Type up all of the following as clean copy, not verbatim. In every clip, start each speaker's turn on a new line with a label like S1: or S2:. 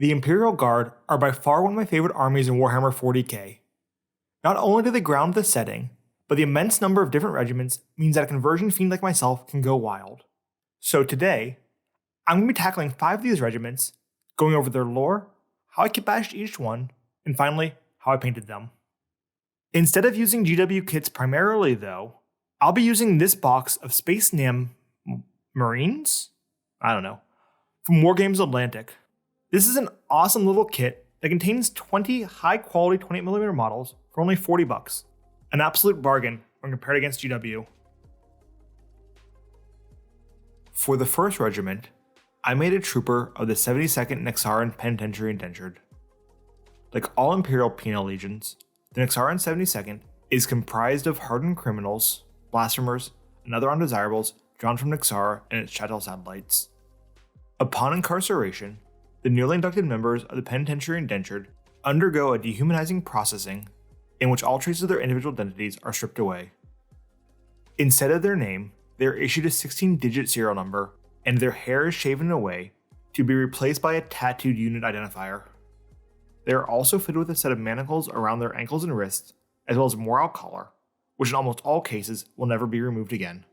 S1: The Imperial Guard are by far one of my favorite armies in Warhammer 40k. Not only do they ground the setting, but the immense number of different regiments means that a conversion fiend like myself can go wild. So today, I'm going to be tackling 5 of these regiments, going over their lore, how I kitbashed each one, and finally, how I painted them. Instead of using GW kits primarily though, I'll be using this box of Space Nam Marines? I don't know. From Wargames Atlantic. This is an awesome little kit that contains 20 high quality 28mm models for only $40. An absolute bargain when compared against GW. For the first regiment, I made a trooper of the 72nd Nyxaran Penitentiary Indentured. Like all Imperial Penal Legions, the Nyxaran 72nd is comprised of hardened criminals, blasphemers, and other undesirables drawn from Nyxara and its chattel satellites. Upon incarceration, the newly inducted members of the Penitentiary Indentured undergo a dehumanizing processing in which all traces of their individual identities are stripped away. Instead of their name, they are issued a 16-digit serial number, and their hair is shaven away to be replaced by a tattooed unit identifier. They are also fitted with a set of manacles around their ankles and wrists, as well as a morale collar, which in almost all cases will never be removed again.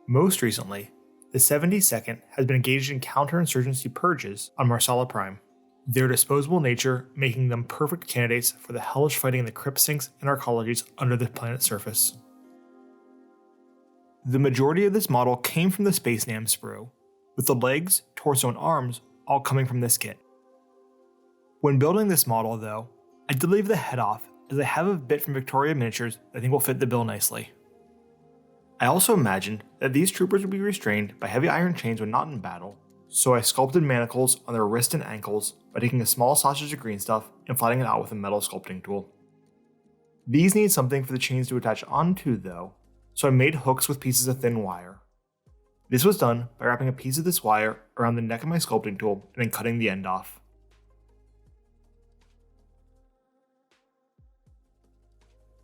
S1: Most recently, the 72nd has been engaged in counterinsurgency purges on Marsala Prime, their disposable nature making them perfect candidates for the hellish fighting in the crypt sinks and arcologies under the planet's surface. The majority of this model came from the Space Nam sprue, with the legs, torso, and arms all coming from this kit. When building this model though, I did leave the head off as I have a bit from Victoria Miniatures that I think will fit the bill nicely. I also imagined that these troopers would be restrained by heavy iron chains when not in battle, so I sculpted manacles on their wrists and ankles by taking a small sausage of green stuff and flattening it out with a metal sculpting tool. These need something for the chains to attach onto though, so I made hooks with pieces of thin wire. This was done by wrapping a piece of this wire around the neck of my sculpting tool and then cutting the end off.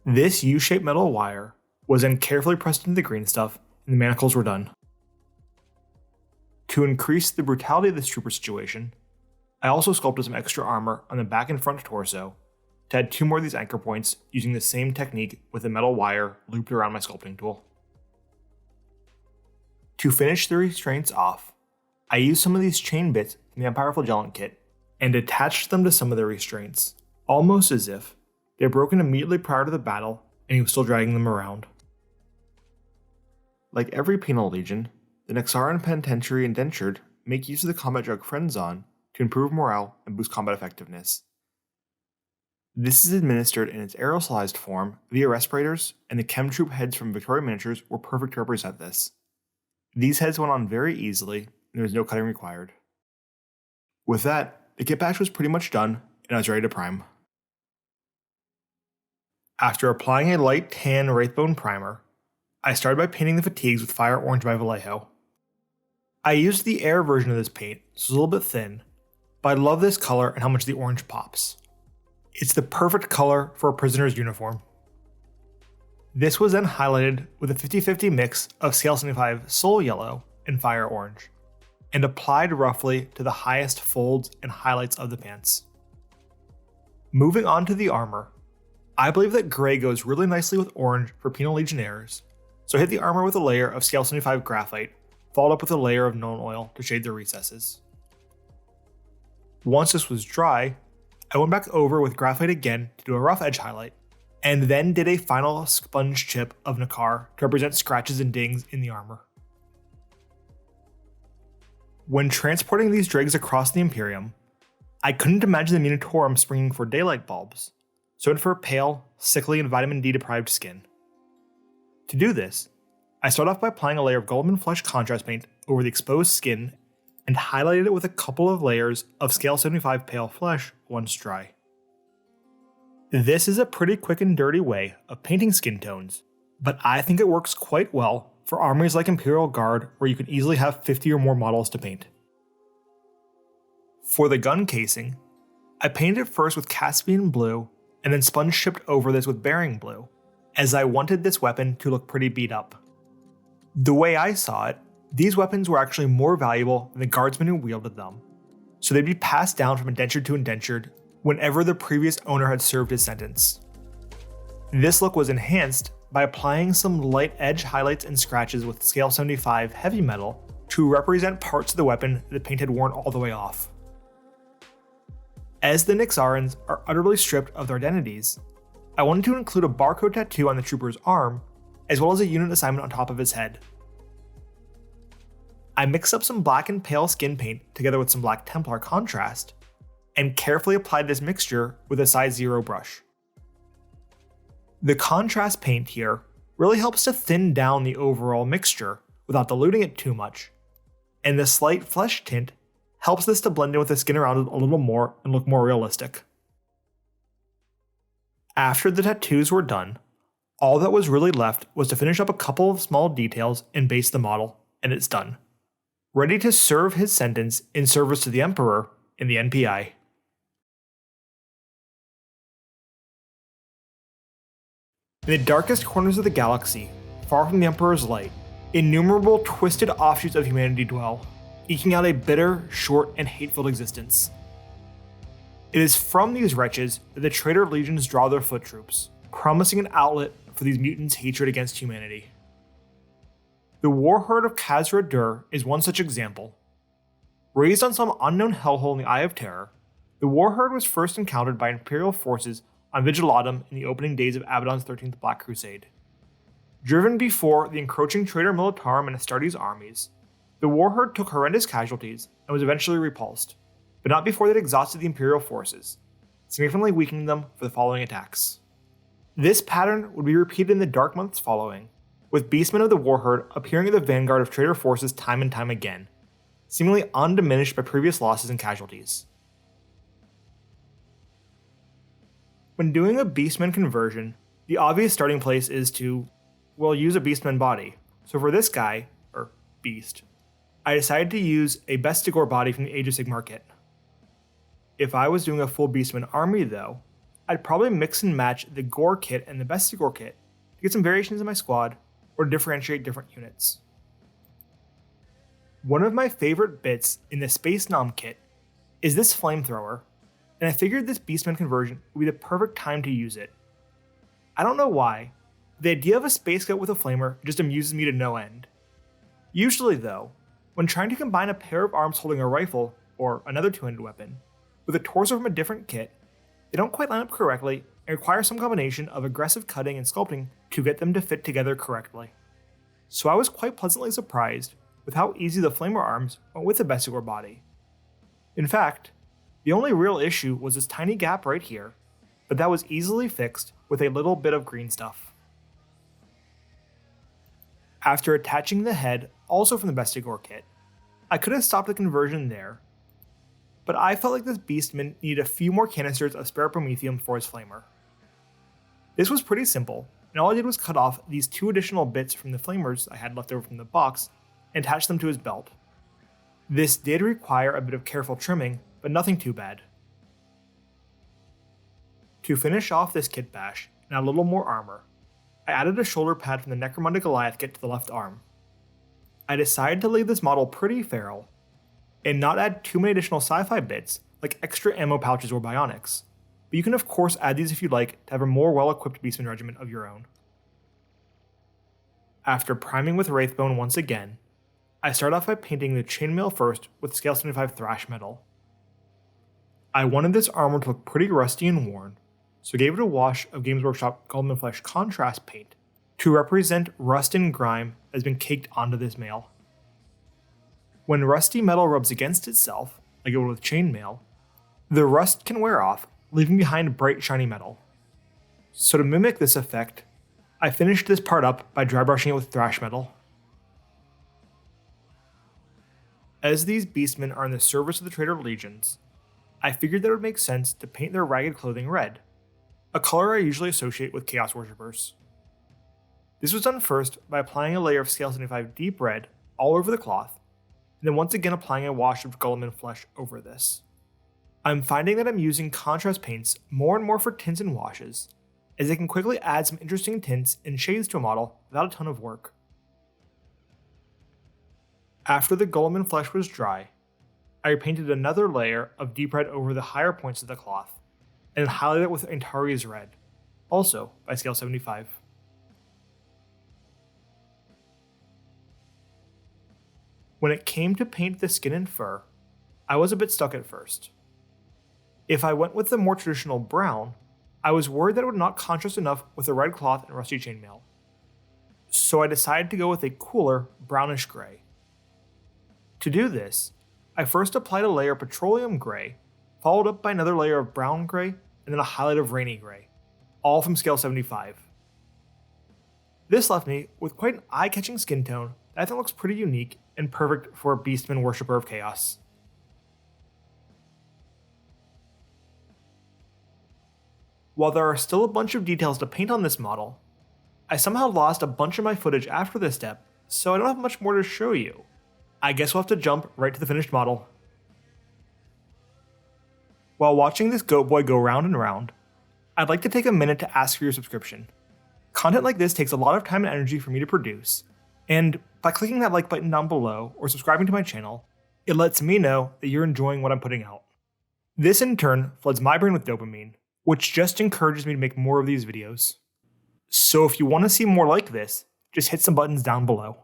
S1: This U-shaped metal wire was then carefully pressed into the green stuff and the manacles were done. To increase the brutality of this trooper situation, I also sculpted some extra armor on the back and front torso to add 2 more of these anchor points using the same technique with a metal wire looped around my sculpting tool. To finish the restraints off, I used some of these chain bits from the Empire Flagellant kit and attached them to some of the restraints, almost as if they had broken immediately prior to the battle and he was still dragging them around. Like every penal legion, the Nyxaran Penitentiary Indentured make use of the combat drug Frenzon to improve morale and boost combat effectiveness. This is administered in its aerosolized form via respirators, and the Chemtroop heads from Victoria Miniatures were perfect to represent this. These heads went on very easily, and there was no cutting required. With that, the kit bash was pretty much done, and I was ready to prime. After applying a light tan Wraithbone primer, I started by painting the fatigues with Fire Orange by Vallejo. I used the air version of this paint, so it's a little bit thin, but I love this color and how much the orange pops. It's the perfect color for a prisoner's uniform. This was then highlighted with a 50-50 mix of Scale 75 Soul Yellow and Fire Orange, and applied roughly to the highest folds and highlights of the pants. Moving on to the armor, I believe that gray goes really nicely with orange for Penal Legionnaires, so I hit the armor with a layer of Scale 75 Graphite, followed up with a layer of Known Oil to shade the recesses. Once this was dry, I went back over with graphite again to do a rough edge highlight, and then did a final sponge chip of Nakar to represent scratches and dings in the armor. When transporting these dregs across the Imperium, I couldn't imagine the Militarum springing for daylight bulbs, so I went for a pale, sickly, and vitamin D deprived skin. To do this, I started off by applying a layer of Goldman Flesh contrast paint over the exposed skin and highlighted it with a couple of layers of Scale 75 Pale Flesh once dry. This is a pretty quick and dirty way of painting skin tones, but I think it works quite well for armies like Imperial Guard where you can easily have 50 or more models to paint. For the gun casing, I painted it first with Caspian Blue and then sponge chipped over this with Bearing Blue, as I wanted this weapon to look pretty beat up. The way I saw it, these weapons were actually more valuable than the guardsmen who wielded them, so they'd be passed down from indentured to indentured whenever the previous owner had served his sentence. This look was enhanced by applying some light edge highlights and scratches with scale 75 heavy metal to represent parts of the weapon that the paint had worn all the way off. As the Nyxarans are utterly stripped of their identities, I wanted to include a barcode tattoo on the trooper's arm, as well as a unit assignment on top of his head. I mixed up some black and pale skin paint together with some black Templar contrast, and carefully applied this mixture with a size 0 brush. The contrast paint here really helps to thin down the overall mixture without diluting it too much, and the slight flesh tint helps this to blend in with the skin around it a little more and look more realistic. After the tattoos were done, all that was really left was to finish up a couple of small details and base the model, and it's done. Ready to serve his sentence in service to the Emperor in the NPI. In the darkest corners of the galaxy, far from the Emperor's light, innumerable twisted offshoots of humanity dwell, eking out a bitter, short, and hate-filled existence. It is from these wretches that the traitor legions draw their foot troops, promising an outlet for these mutants' hatred against humanity. The Warherd of Khazra Dur is one such example. Raised on some unknown hellhole in the Eye of Terror, the Warherd was first encountered by Imperial forces on Vigilatum in the opening days of Abaddon's 13th Black Crusade. Driven before the encroaching traitor Militarum and Astartes' armies, the Warherd took horrendous casualties and was eventually repulsed, but not before they'd exhausted the Imperial forces, significantly weakening them for the following attacks. This pattern would be repeated in the dark months following, with Beastmen of the Warherd appearing at the vanguard of traitor forces time and time again, seemingly undiminished by previous losses and casualties. When doing a Beastman conversion, the obvious starting place is to, well, use a Beastman body. So for this guy, or beast, I decided to use a Bestigor body from the Age of Sigmar kit. If I was doing a full Beastman army though, I'd probably mix and match the Gore kit and the Bestigor kit to get some variations in my squad, or differentiate different units. One of my favorite bits in the Space Nom kit is this flamethrower, and I figured this Beastman conversion would be the perfect time to use it. I don't know why, but the idea of a space goat with a flamer just amuses me to no end. Usually though, when trying to combine a pair of arms holding a rifle, or another two-handed weapon, with a torso from a different kit, they don't quite line up correctly and require some combination of aggressive cutting and sculpting to get them to fit together correctly. So I was quite pleasantly surprised with how easy the flamer arms went with the Bestigor body. In fact, the only real issue was this tiny gap right here, but that was easily fixed with a little bit of green stuff. After attaching the head, also from the Bestigor kit, I could have stopped the conversion there, but I felt like this Beastman needed a few more canisters of spare promethium for his flamer. This was pretty simple, and all I did was cut off these two additional bits from the flamers I had left over from the box and attach them to his belt. This did require a bit of careful trimming, but nothing too bad. To finish off this kitbash and add a little more armor, I added a shoulder pad from the Necromunda Goliath kit to the left arm. I decided to leave this model pretty feral, and not add too many additional sci-fi bits like extra ammo pouches or bionics, but you can of course add these if you'd like to have a more well-equipped Beastman regiment of your own. After priming with Wraithbone once again, I start off by painting the chainmail first with scale 75 thrash metal. I wanted this armor to look pretty rusty and worn, so I gave it a wash of Games Workshop Golden Flesh contrast paint to represent rust and grime that has been caked onto this mail. When rusty metal rubs against itself, like it would with chainmail, the rust can wear off, leaving behind bright shiny metal. So to mimic this effect, I finished this part up by dry brushing it with thrash metal. As these beastmen are in the service of the traitor legions, I figured that it would make sense to paint their ragged clothing red, a color I usually associate with Chaos Worshippers. This was done first by applying a layer of scale 75 deep red all over the cloth, and then once again applying a wash of Guilliman flesh over this. I'm finding that I'm using contrast paints more and more for tints and washes, as they can quickly add some interesting tints and shades to a model without a ton of work. After the Guilliman flesh was dry, I painted another layer of deep red over the higher points of the cloth, and highlighted it with Antares red, also by scale 75. When it came to paint the skin and fur, I was a bit stuck at first. If I went with the more traditional brown, I was worried that it would not contrast enough with the red cloth and rusty chainmail. So I decided to go with a cooler brownish gray. To do this, I first applied a layer of petroleum gray, followed up by another layer of brown gray, and then a highlight of rainy gray, all from scale 75. This left me with quite an eye-catching skin tone that I think looks pretty unique and perfect for a Beastmen worshipper of chaos. While there are still a bunch of details to paint on this model, I somehow lost a bunch of my footage after this step, so I don't have much more to show you. I guess we'll have to jump right to the finished model. While watching this goat boy go round and round, I'd like to take a minute to ask for your subscription. Content like this takes a lot of time and energy for me to produce, and by clicking that like button down below or subscribing to my channel, it lets me know that you're enjoying what I'm putting out. This in turn floods my brain with dopamine, which just encourages me to make more of these videos. So if you want to see more like this, just hit some buttons down below.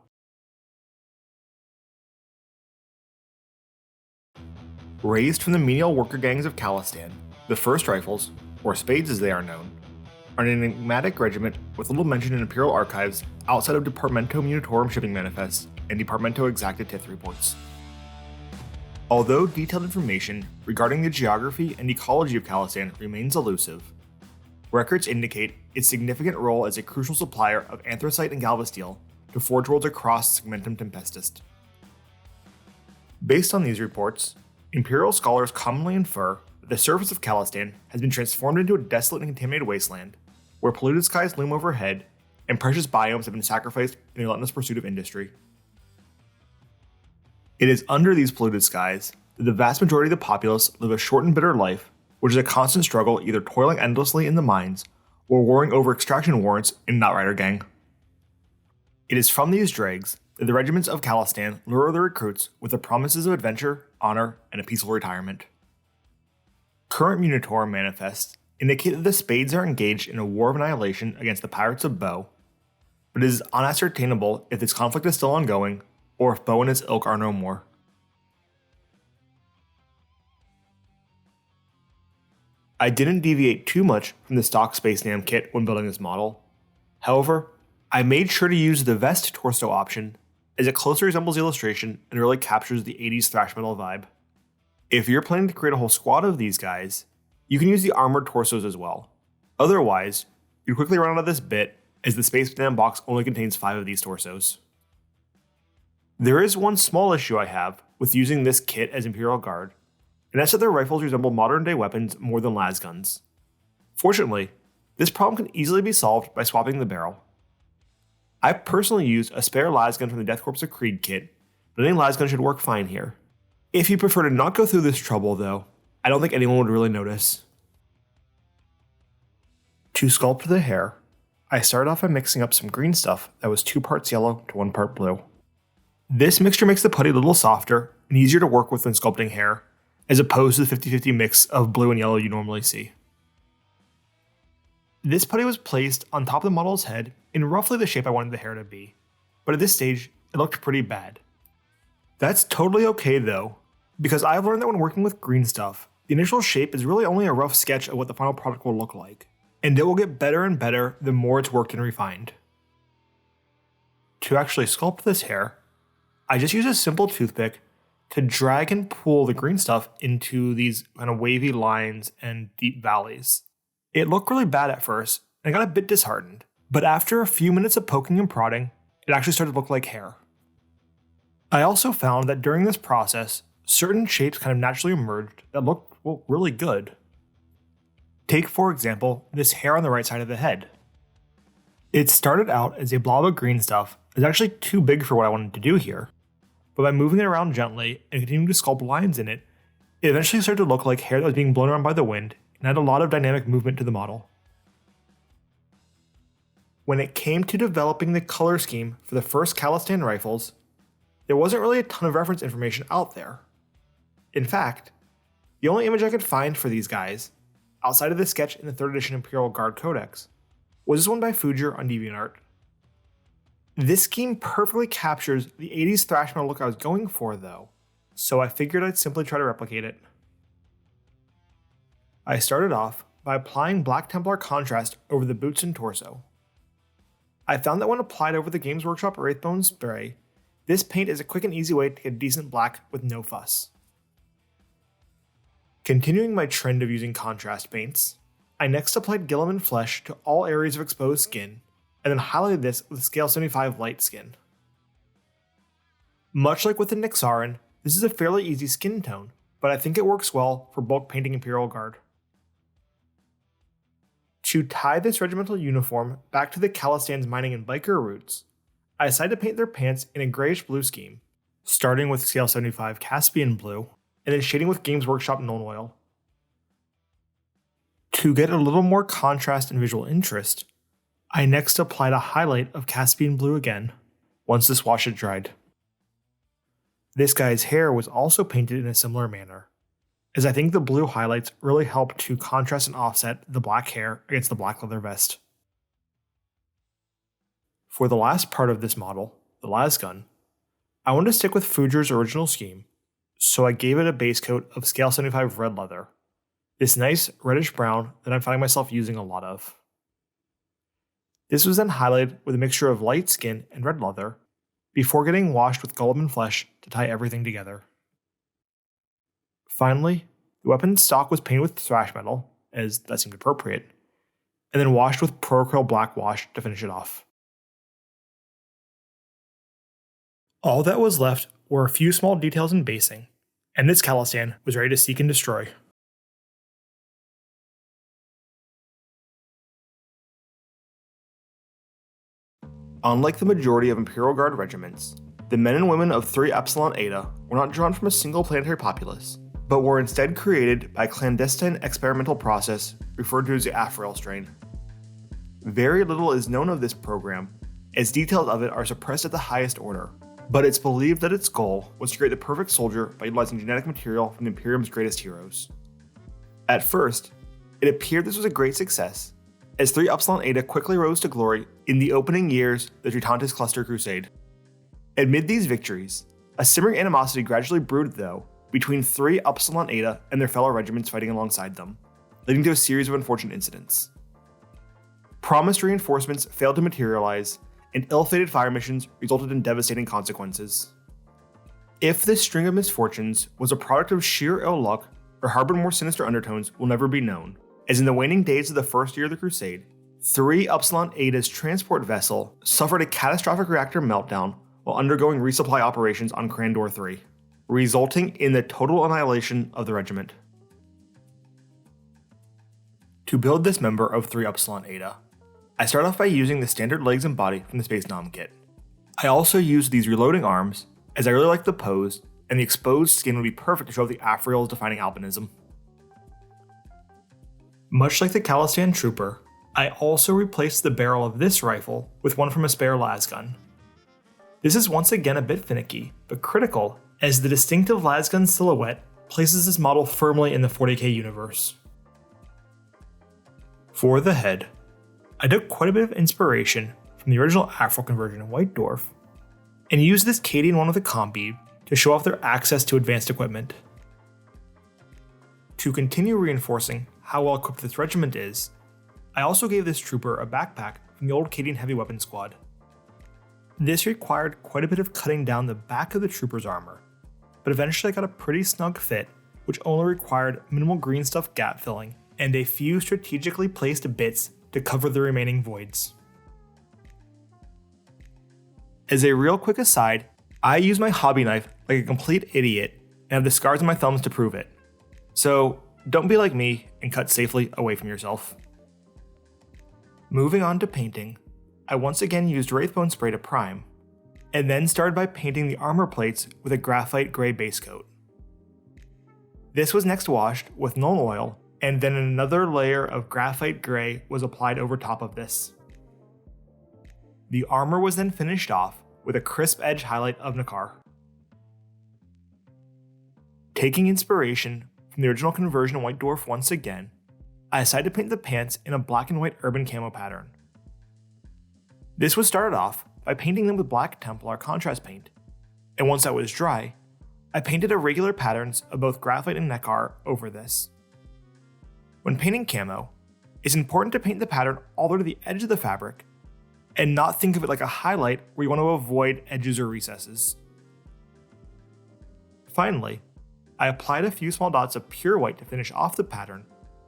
S1: Raised from the menial worker gangs of Kallistan, the 1st Rifles, or Spades as they are known, are an enigmatic regiment with little mention in Imperial archives outside of Departamento Militarum shipping manifests and Departamento Exacta Tith reports. Although detailed information regarding the geography and ecology of Kallistan remains elusive, records indicate its significant role as a crucial supplier of anthracite and galvasteel to forge worlds across Segmentum Tempestus. Based on these reports, Imperial scholars commonly infer that the surface of Kallistan has been transformed into a desolate and contaminated wasteland, where polluted skies loom overhead and precious biomes have been sacrificed in the relentless pursuit of industry. It is under these polluted skies that the vast majority of the populace live a short and bitter life, which is a constant struggle either toiling endlessly in the mines or warring over extraction warrants in Outrider Gang. It is from these dregs that the regiments of Kallistan lure their recruits with the promises of adventure, honor, and a peaceful retirement. Current Militarum manifests indicate that the Spades are engaged in a war of annihilation against the Pirates of Bow, but it is unascertainable if this conflict is still ongoing or if Bow and his ilk are no more. I didn't deviate too much from the stock Space Nam kit when building this model. However, I made sure to use the vest torso option as it closely resembles the illustration and really captures the 80s thrash metal vibe. If you're planning to create a whole squad of these guys, you can use the armored torsos as well. Otherwise, you'd quickly run out of this bit as the Space Nam box only contains 5 of these torsos. There is one small issue I have with using this kit as Imperial Guard, and that's that their rifles resemble modern day weapons more than las guns. Fortunately, this problem can easily be solved by swapping the barrel. I personally used a spare lasgun from the Death Corps of Creed kit, but any lasgun should work fine here. If you prefer to not go through this trouble though, I don't think anyone would really notice. To sculpt the hair, I started off by mixing up some green stuff that was 2 parts yellow to 1 part blue. This mixture makes the putty a little softer and easier to work with when sculpting hair, as opposed to the 50-50 mix of blue and yellow you normally see. This putty was placed on top of the model's head in roughly the shape I wanted the hair to be, but at this stage, it looked pretty bad. That's totally okay though, because I've learned that when working with green stuff, the initial shape is really only a rough sketch of what the final product will look like, and it will get better and better the more it's worked and refined. To actually sculpt this hair, I just use a simple toothpick to drag and pull the green stuff into these kind of wavy lines and deep valleys. It looked really bad at first, and I got a bit disheartened, but after a few minutes of poking and prodding, it actually started to look like hair. I also found that during this process, certain shapes kind of naturally emerged that looked, well, really good. Take, for example, this hair on the right side of the head. It started out as a blob of green stuff. It's actually too big for what I wanted to do here, but by moving it around gently and continuing to sculpt lines in it, it eventually started to look like hair that was being blown around by the wind and had a lot of dynamic movement to the model. When it came to developing the color scheme for the first Kallistan Rifles, there wasn't really a ton of reference information out there. In fact, the only image I could find for these guys, outside of the sketch in the 3rd edition Imperial Guard Codex, was this one by Fuger on DeviantArt. This scheme perfectly captures the 80s thrash metal look I was going for though, so I figured I'd simply try to replicate it. I started off by applying Black Templar contrast over the boots and torso. I found that when applied over the Games Workshop Wraithbone spray, this paint is a quick and easy way to get decent black with no fuss. Continuing my trend of using contrast paints, I next applied Guilliman Flesh to all areas of exposed skin, and then highlighted this with Scale 75 light skin. Much like with the Nyxaran, this is a fairly easy skin tone, but I think it works well for bulk painting Imperial Guard. To tie this regimental uniform back to the Kallistan's mining and biker roots, I decided to paint their pants in a grayish blue scheme, starting with Scale 75 Caspian Blue, and then shading with Games Workshop Nuln Oil. To get a little more contrast and visual interest, I next applied a highlight of Caspian Blue again, once this wash had dried. This guy's hair was also painted in a similar manner, as I think the blue highlights really help to contrast and offset the black hair against the black leather vest. For the last part of this model, the lasgun, I wanted to stick with Fuger's original scheme, so I gave it a base coat of Scale 75 red leather, this nice reddish brown that I'm finding myself using a lot of. This was then highlighted with a mixture of light skin and red leather, before getting washed with Guilliman Flesh to tie everything together. Finally, the weapon stock was painted with thrash metal, as that seemed appropriate, and then washed with Procryl Black Wash to finish it off. All that was left were a few small details in basing, and this Kallistan was ready to seek and destroy. Unlike the majority of Imperial Guard regiments, the men and women of 3 Epsilon Eta were not drawn from a single planetary populace, but were instead created by a clandestine experimental process referred to as the Afriel strain. Very little is known of this program, as details of it are suppressed at the highest order, but it's believed that its goal was to create the perfect soldier by utilizing genetic material from the Imperium's greatest heroes. At first, it appeared this was a great success, as 3 Epsilon Eta quickly rose to glory in the opening years of the Tritontis Cluster Crusade. Amid these victories, a simmering animosity gradually brewed though between 3 Epsilon Eta and their fellow regiments fighting alongside them, leading to a series of unfortunate incidents. Promised reinforcements failed to materialize, and ill-fated fire missions resulted in devastating consequences. If this string of misfortunes was a product of sheer ill luck or harbored more sinister undertones will never be known, as in the waning days of the first year of the Crusade, 3 Epsilon Eta's transport vessel suffered a catastrophic reactor meltdown while undergoing resupply operations on Crandor 3, resulting in the total annihilation of the regiment. To build this member of 3 Epsilon Eta, I start off by using the standard legs and body from the Space Nom kit. I also used these reloading arms, as I really liked the pose, and the exposed skin would be perfect to show the Afriel's defining albinism. Much like the Kallistan Trooper, I also replaced the barrel of this rifle with one from a spare lasgun. This is once again a bit finicky, but critical, as the distinctive lasgun silhouette places this model firmly in the 40k universe. For the head, I took quite a bit of inspiration from the original Afro conversion in White Dwarf, and used this Cadian one with a combi to show off their access to advanced equipment. To continue reinforcing how well equipped this regiment is, I also gave this trooper a backpack from the old Cadian heavy weapon squad. This required quite a bit of cutting down the back of the trooper's armor, but eventually I got a pretty snug fit, which only required minimal green stuff gap filling and a few strategically placed bits to cover the remaining voids. As a real quick aside, I use my hobby knife like a complete idiot and have the scars on my thumbs to prove it. So don't be like me and cut safely away from yourself. Moving on to painting, I once again used Wraithbone spray to prime, and then started by painting the armor plates with a graphite gray base coat. This was next washed with Nuln Oil, and then another layer of graphite gray was applied over top of this. The armor was then finished off with a crisp edge highlight of Nakar. Taking inspiration from the original conversion White Dwarf once again, I decided to paint the pants in a black and white urban camo pattern. This was started off by painting them with black Templar contrast paint, and once that was dry, I painted irregular patterns of both graphite and neck art over this. When painting camo, it's important to paint the pattern all the way to the edge of the fabric, and not think of it like a highlight where you want to avoid edges or recesses. Finally, I applied a few small dots of pure white to finish off the pattern,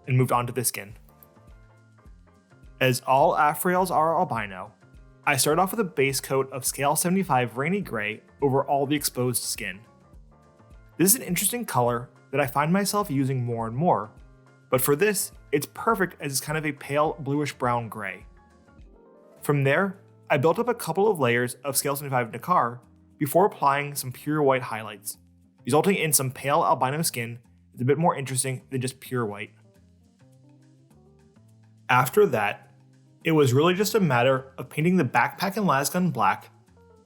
S1: and moved on to the skin. As all Afriels are albino, I started off with a base coat of scale 75 rainy gray over all the exposed skin. This is an interesting color that I find myself using more and more, but for this, it's perfect as it's kind of a pale bluish brown gray. From there, I built up a couple of layers of scale 75 Nyxaran before applying some pure white highlights, resulting in some pale albino skin that's a bit more interesting than just pure white. After that, it was really just a matter of painting the backpack and lasgun black,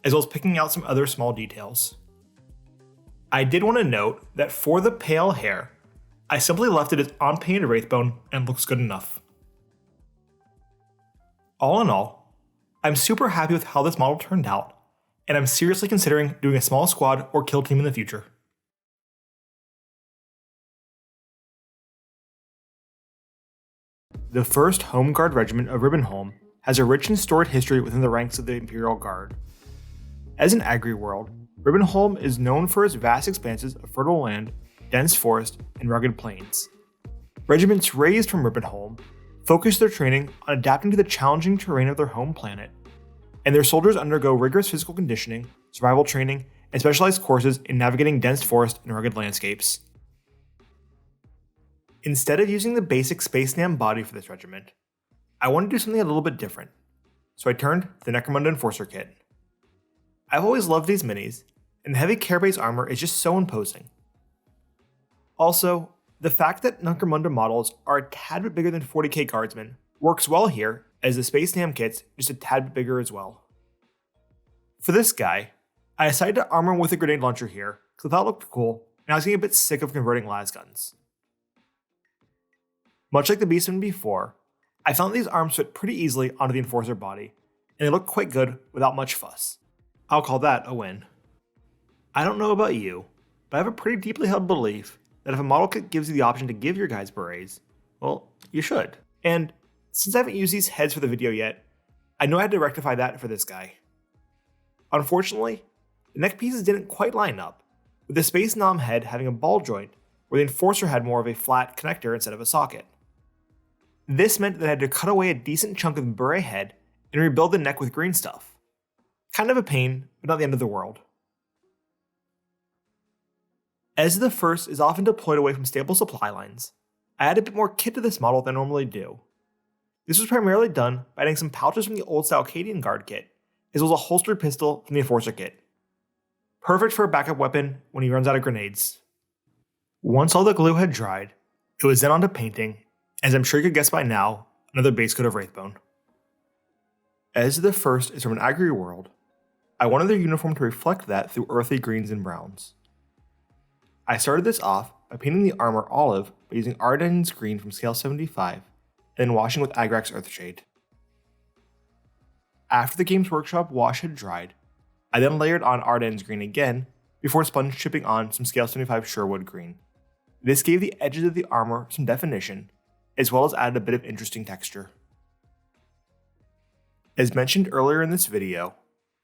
S1: as well as picking out some other small details. I did want to note that for the pale hair, I simply left it as unpainted wraithbone and looks good enough. All in all, I'm super happy with how this model turned out, and I'm seriously considering doing a small squad or kill team in the future. The 1st Home Guard Regiment of Ribenholm has a rich and storied history within the ranks of the Imperial Guard. As an agri-world, Ribenholm is known for its vast expanses of fertile land, dense forest, and rugged plains. Regiments raised from Ribenholm focus their training on adapting to the challenging terrain of their home planet, and their soldiers undergo rigorous physical conditioning, survival training, and specialized courses in navigating dense forest and rugged landscapes. Instead of using the basic Space Nam body for this regiment, I wanted to do something a little bit different, so I turned to the Necromunda Enforcer kit. I've always loved these minis, and the heavy carapace armor is just so imposing. Also, the fact that Necromunda models are a tad bit bigger than 40k guardsmen works well here, as the Space Nam kit's just a tad bit bigger as well. For this guy, I decided to armor him with a grenade launcher here, because I thought it looked cool, and I was getting a bit sick of converting lasguns. Much like the Beastmen before, I found these arms fit pretty easily onto the Enforcer body, and they look quite good without much fuss. I'll call that a win. I don't know about you, but I have a pretty deeply held belief that if a model kit gives you the option to give your guys berets, well, you should. And since I haven't used these heads for the video yet, I know I had to rectify that for this guy. Unfortunately, the neck pieces didn't quite line up, with the Space Nam head having a ball joint where the Enforcer had more of a flat connector instead of a socket. This meant that I had to cut away a decent chunk of the beret head and rebuild the neck with green stuff. Kind of a pain, but not the end of the world. As the 1st is often deployed away from stable supply lines, I added a bit more kit to this model than I normally do. This was primarily done by adding some pouches from the old style Cadian Guard kit, as well as a holstered pistol from the Enforcer kit. Perfect for a backup weapon when he runs out of grenades. Once all the glue had dried, it was then on to painting, as I'm sure you could guess by now, another base coat of Wraithbone. As the 1st is from an agri world, I wanted their uniform to reflect that through earthy greens and browns. I started this off by painting the armor olive by using Ardennes green from scale 75, and then washing with Agrax Earthshade. After the Games Workshop wash had dried, I then layered on Ardennes green again before sponge chipping on some scale 75 Sherwood green. This gave the edges of the armor some definition, as well as added a bit of interesting texture. As mentioned earlier in this video,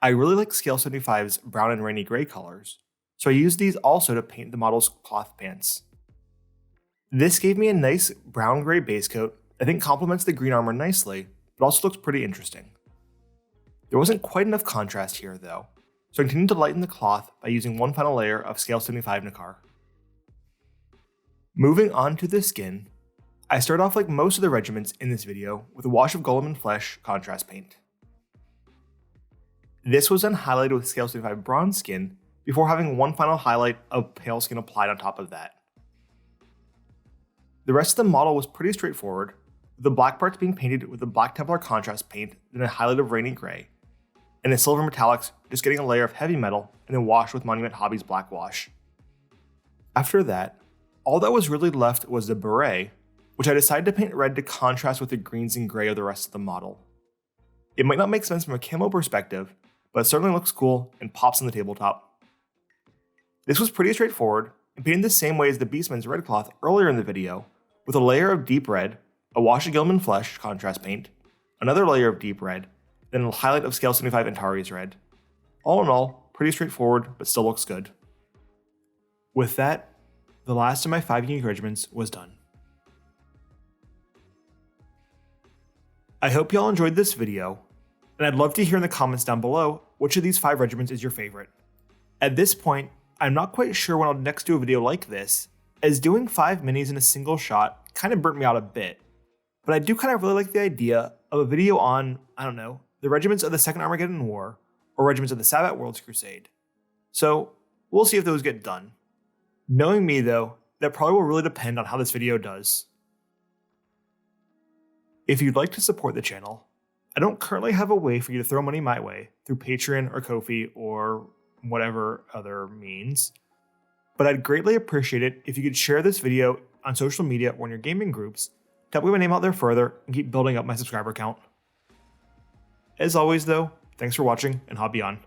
S1: I really like Scale 75's brown and rainy gray colors, so I used these also to paint the model's cloth pants. This gave me a nice brown-gray base coat that I think complements the green armor nicely, but also looks pretty interesting. There wasn't quite enough contrast here though, so I continued to lighten the cloth by using one final layer of Scale 75 Nyxaran. Moving on to the skin, I start off like most of the regiments in this video with a wash of Golem and Flesh contrast paint. This was then highlighted with Scale 75 bronze skin before having one final highlight of pale skin applied on top of that. The rest of the model was pretty straightforward, with the black parts being painted with the Black Templar contrast paint, then a highlight of rainy gray, and the silver metallics just getting a layer of heavy metal and then washed with Monument Hobby's black wash. After that, all that was really left was the beret, which I decided to paint red to contrast with the greens and gray of the rest of the model. It might not make sense from a camo perspective, but it certainly looks cool and pops on the tabletop. This was pretty straightforward and painted the same way as the Beastmen's red cloth earlier in the video, with a layer of deep red, a wash of Gilman Flesh contrast paint, another layer of deep red, then a highlight of Scale 75 Antares red. All in all, pretty straightforward, but still looks good. With that, the last of my 5 unique regiments was done. I hope y'all enjoyed this video, and I'd love to hear in the comments down below which of these 5 regiments is your favorite. At this point, I'm not quite sure when I'll next do a video like this, as doing 5 minis in a single shot kind of burnt me out a bit, but I do kind of really like the idea of a video on, I don't know, the regiments of the Second Armageddon War, or regiments of the Sabbat World's Crusade. So, we'll see if those get done. Knowing me though, that probably will really depend on how this video does. If you'd like to support the channel, I don't currently have a way for you to throw money my way through Patreon or Ko-fi or whatever other means, but I'd greatly appreciate it if you could share this video on social media or in your gaming groups to help get my name out there further and keep building up my subscriber count. As always though, thanks for watching and hobby on.